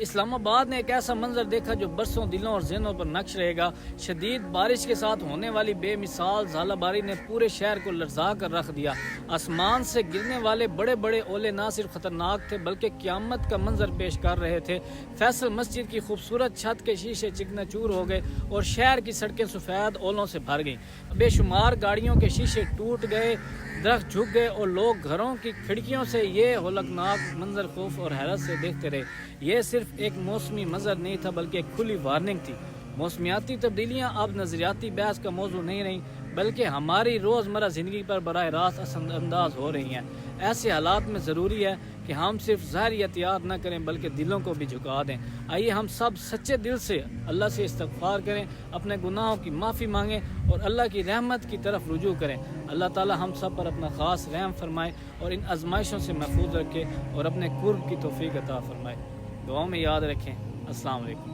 اسلام آباد نے ایک ایسا منظر دیکھا جو برسوں دلوں اور ذہنوں پر نقش رہے گا۔ شدید بارش کے ساتھ ہونے والی بے مثال ژالہ باری نے پورے شہر کو لرزا کر رکھ دیا۔ آسمان سے گرنے والے بڑے بڑے اولے نہ صرف خطرناک تھے بلکہ قیامت کا منظر پیش کر رہے تھے۔ فیصل مسجد کی خوبصورت چھت کے شیشے چکنا چور ہو گئے اور شہر کی سڑکیں سفید اولوں سے بھر گئیں۔ بے شمار گاڑیوں کے شیشے ٹوٹ گئے، درخت جھک گئے اور لوگ گھروں کی کھڑکیوں سے یہ ہولناک منظر خوف اور حیرت سے دیکھتے رہے۔ یہ صرف ایک موسمی منظر نہیں تھا بلکہ ایک کھلی وارننگ تھی۔ موسمیاتی تبدیلیاں اب نظریاتی بحث کا موضوع نہیں رہیں بلکہ ہماری روزمرہ زندگی پر براہ راست اثر انداز ہو رہی ہیں۔ ایسے حالات میں ضروری ہے کہ ہم صرف ظاہری احتیاط نہ کریں بلکہ دلوں کو بھی جھکا دیں۔ آئیے ہم سب سچے دل سے اللہ سے استغفار کریں، اپنے گناہوں کی معافی مانگیں اور اللہ کی رحمت کی طرف رجوع کریں۔ اللہ تعالی ہم سب پر اپنا خاص رحم فرمائے اور ان آزمائشوں سے محفوظ رکھے اور اپنے قرب کی توفیق عطا فرمائے۔ دعاؤں میں یاد رکھیں۔ السلام علیکم۔